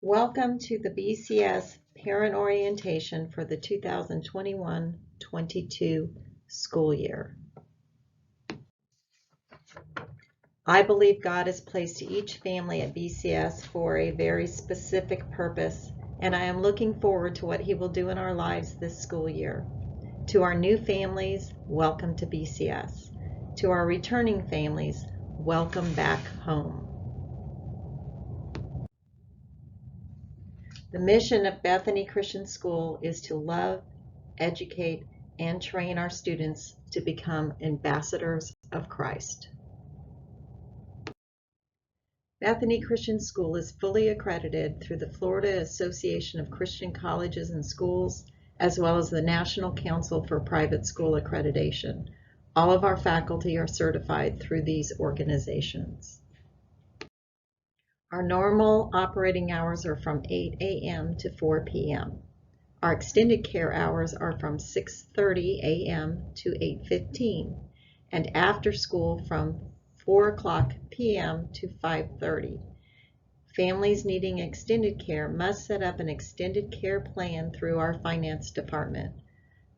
Welcome to the BCS Parent Orientation for the 2021-22 school year. I believe God has placed each family at BCS for a very specific purpose, and I am looking forward to what He will do in our lives this school year. To our new families, welcome to BCS. To our returning families, welcome back home. The mission of Bethany Christian School is to love, educate, and train our students to become ambassadors of Christ. Bethany Christian School is fully accredited through the Florida Association of Christian Colleges and Schools, as well as the National Council for Private School Accreditation. All of our faculty are certified through these organizations. Our normal operating hours are from 8 a.m. to 4 p.m. Our extended care hours are from 6:30 a.m. to 8:15, and after school from 4 p.m. to 5:30. Families needing extended care must set up an extended care plan through our finance department.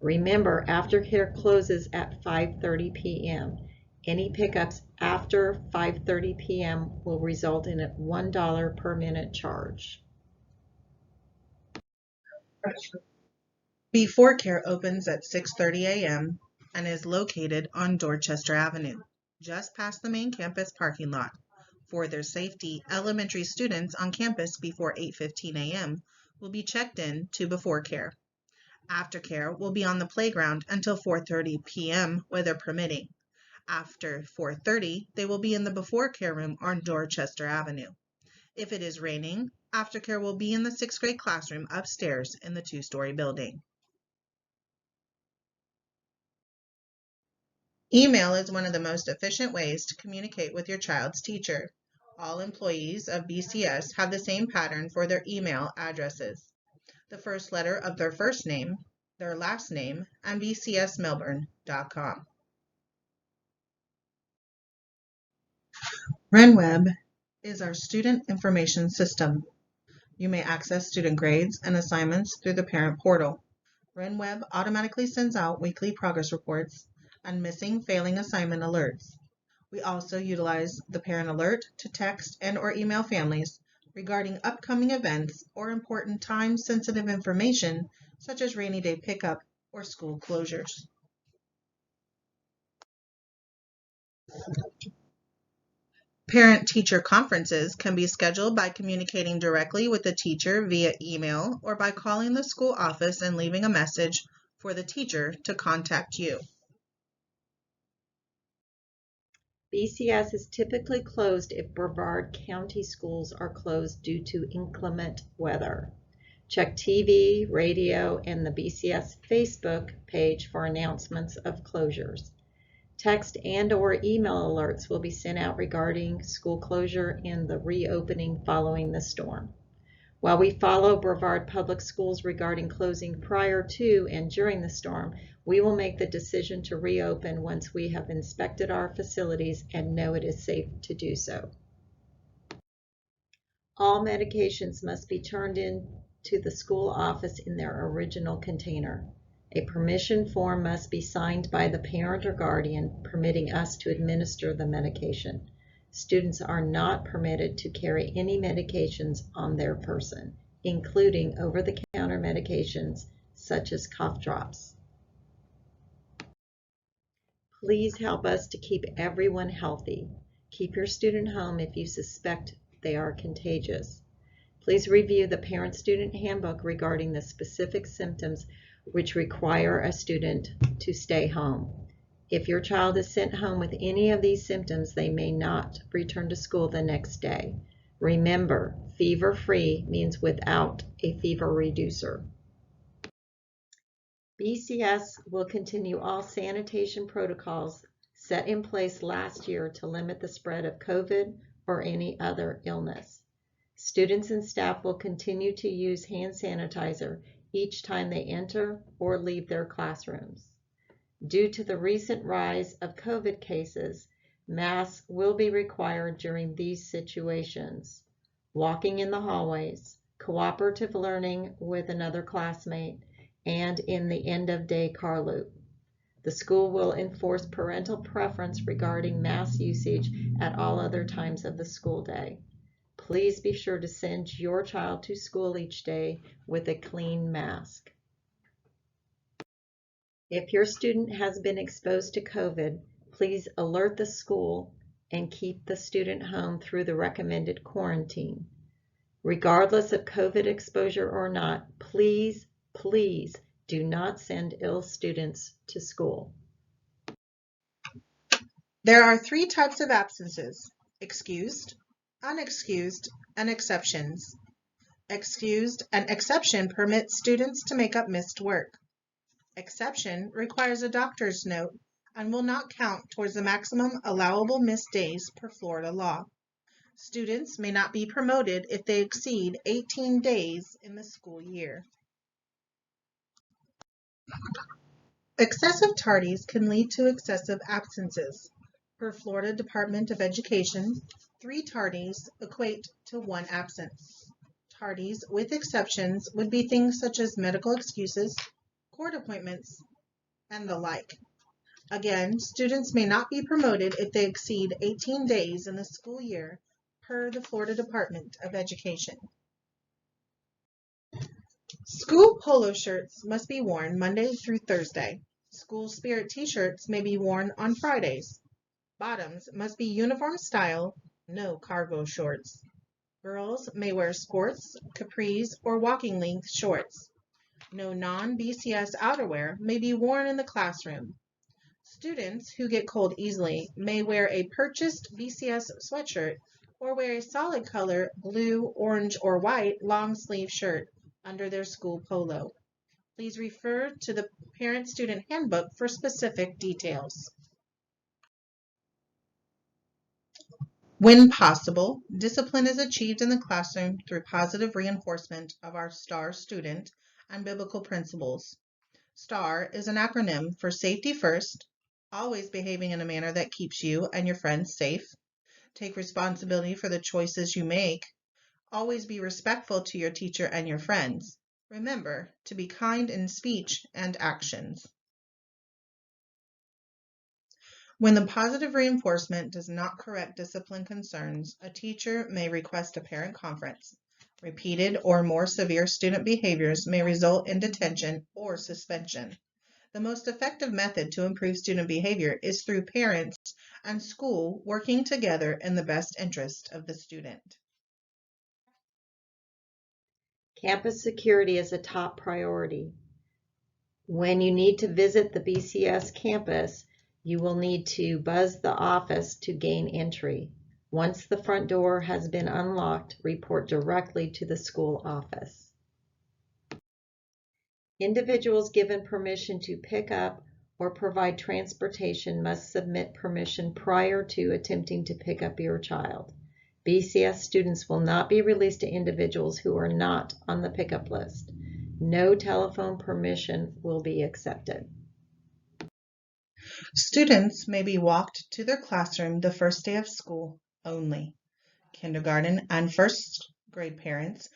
Remember, aftercare closes at 5:30 p.m. Any pickups after 5:30 p.m. will result in a $1 per minute charge. Before Care opens at 6:30 a.m. and is located on Dorchester Avenue, just past the main campus parking lot. For their safety, elementary students on campus before 8:15 a.m. will be checked in to Before Care. Aftercare will be on the playground until 4:30 p.m. weather permitting. After 4:30, they will be in the Before Care room on Dorchester Avenue. If it is raining, Aftercare will be in the 6th grade classroom upstairs in the 2-story building. Email is one of the most efficient ways to communicate with your child's teacher. All employees of BCS have the same pattern for their email addresses. The first letter of their first name, their last name, and bcsmelbourne.com. RenWeb is our student information system. You may access student grades and assignments through the parent portal. RenWeb automatically sends out weekly progress reports and missing failing assignment alerts. We also utilize the parent alert to text and/or email families regarding upcoming events or important time-sensitive information such as rainy day pickup or school closures. Parent-teacher conferences can be scheduled by communicating directly with the teacher via email or by calling the school office and leaving a message for the teacher to contact you. BCS is typically closed if Brevard County schools are closed due to inclement weather. Check TV, radio, and the BCS Facebook page for announcements of closures. Text and/or email alerts will be sent out regarding school closure and the reopening following the storm. While we follow Brevard Public Schools regarding closing prior to and during the storm, we will make the decision to reopen once we have inspected our facilities and know it is safe to do so. All medications must be turned in to the school office in their original container. A permission form must be signed by the parent or guardian permitting us to administer the medication. Students are not permitted to carry any medications on their person, including over-the-counter medications such as cough drops. Please help us to keep everyone healthy. Keep your student home if you suspect they are contagious. Please review the parent-student handbook regarding the specific symptoms which require a student to stay home. If your child is sent home with any of these symptoms, they may not return to school the next day. Remember, fever-free means without a fever reducer. BCS will continue all sanitation protocols set in place last year to limit the spread of COVID or any other illness. Students and staff will continue to use hand sanitizer each time they enter or leave their classrooms. Due to the recent rise of COVID cases, masks will be required during these situations. Walking in the hallways, cooperative learning with another classmate, and in the end-of-day car loop. The school will enforce parental preference regarding mask usage at all other times of the school day. Please be sure to send your child to school each day with a clean mask. If your student has been exposed to COVID, please alert the school and keep the student home through the recommended quarantine. Regardless of COVID exposure or not, please do not send ill students to school. There are 3 types of absences: excused, unexcused, and exceptions. Excused and exception permits students to make up missed work. Exception requires a doctor's note and will not count towards the maximum allowable missed days per Florida law. Students may not be promoted if they exceed 18 days in the school year. Excessive tardies can lead to excessive absences. Per Florida Department of Education, 3 tardies equate to 1 absence. Tardies with exceptions would be things such as medical excuses, court appointments, and the like. Again, students may not be promoted if they exceed 18 days in the school year per the Florida Department of Education. School polo shirts must be worn Monday through Thursday. School spirit t-shirts may be worn on Fridays. Bottoms must be uniform style, no cargo shorts. Girls may wear skirts, capris, or walking length shorts. No non-BCS outerwear may be worn in the classroom. Students who get cold easily may wear a purchased BCS sweatshirt or wear a solid color blue, orange, or white long sleeve shirt under their school polo. Please refer to the Parent-Student Handbook for specific details. When possible, discipline is achieved in the classroom through positive reinforcement of our STAR student and biblical principles. STAR is an acronym for Safety First, always behaving in a manner that keeps you and your friends safe, take responsibility for the choices you make, always be respectful to your teacher and your friends. Remember to be kind in speech and actions. When the positive reinforcement does not correct discipline concerns, a teacher may request a parent conference. Repeated or more severe student behaviors may result in detention or suspension. The most effective method to improve student behavior is through parents and school working together in the best interest of the student. Campus security is a top priority. When you need to visit the BCS campus, you will need to buzz the office to gain entry. Once the front door has been unlocked, report directly to the school office. Individuals given permission to pick up or provide transportation must submit permission prior to attempting to pick up your child. BCS students will not be released to individuals who are not on the pickup list. No telephone permission will be accepted. Students may be walked to their classroom the first day of school only. Kindergarten and first grade parents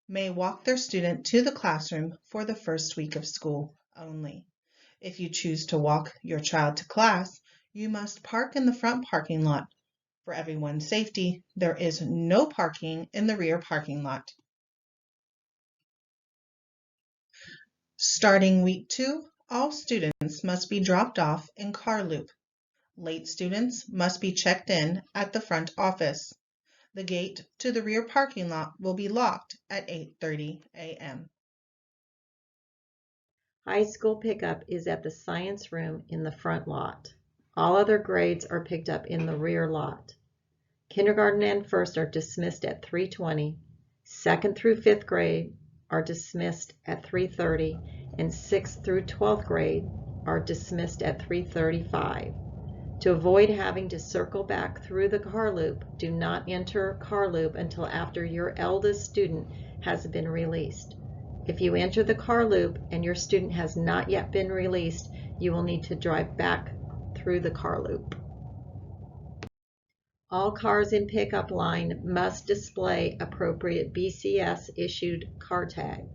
may walk their student to the classroom for the first week of school only. If you choose to walk your child to class, you must park in the front parking lot. For everyone's safety, there is no parking in the rear parking lot. Starting week 2, all students must be dropped off in car loop. Late students must be checked in at the front office. The gate to the rear parking lot will be locked at 8:30 a.m. High school pickup is at the science room in the front lot. All other grades are picked up in the rear lot. Kindergarten and first are dismissed at 3:20. Second through 5th grade are dismissed at 3:30, and 6th through 12th grade are dismissed at 3:35. To avoid having to circle back through the car loop, do not enter car loop until after your eldest student has been released. If you enter the car loop and your student has not yet been released, you will need to drive back through the car loop. All cars in pickup line must display appropriate BCS issued car tag.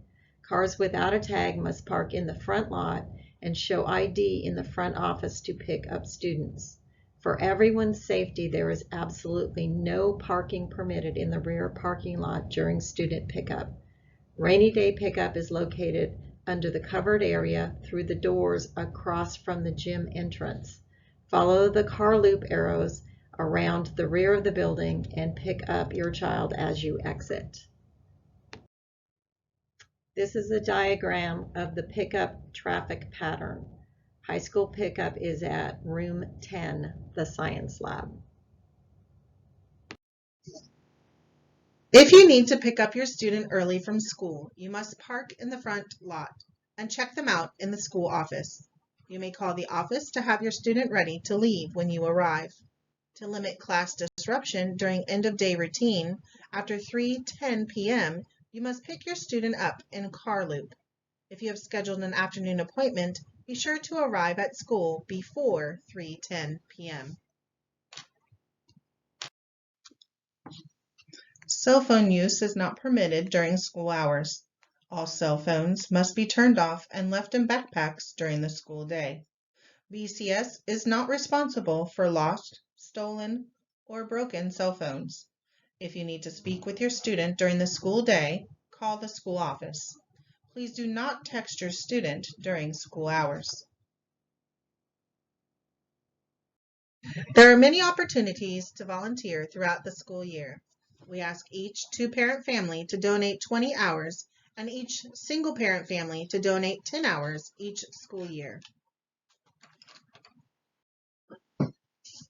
Cars without a tag must park in the front lot and show ID in the front office to pick up students. For everyone's safety, there is absolutely no parking permitted in the rear parking lot during student pickup. Rainy day pickup is located under the covered area through the doors across from the gym entrance. Follow the car loop arrows around the rear of the building and pick up your child as you exit. This is a diagram of the pickup traffic pattern. High school pickup is at room 10, the science lab. If you need to pick up your student early from school, you must park in the front lot and check them out in the school office. You may call the office to have your student ready to leave when you arrive. To limit class disruption during end-of-day routine, after 3:10 p.m., you must pick your student up in car loop. If you have scheduled an afternoon appointment, be sure to arrive at school before 3:10 p.m. Cell phone use is not permitted during school hours. All cell phones must be turned off and left in backpacks during the school day. BCS is not responsible for lost, stolen, or broken cell phones. If you need to speak with your student during the school day, call the school office. Please do not text your student during school hours. There are many opportunities to volunteer throughout the school year. We ask each two-parent family to donate 20 hours and each single-parent family to donate 10 hours each school year.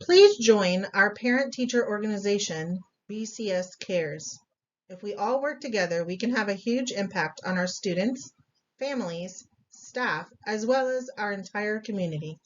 Please join our parent-teacher organization, BCS Cares. If we all work together, we can have a huge impact on our students, families, staff, as well as our entire community.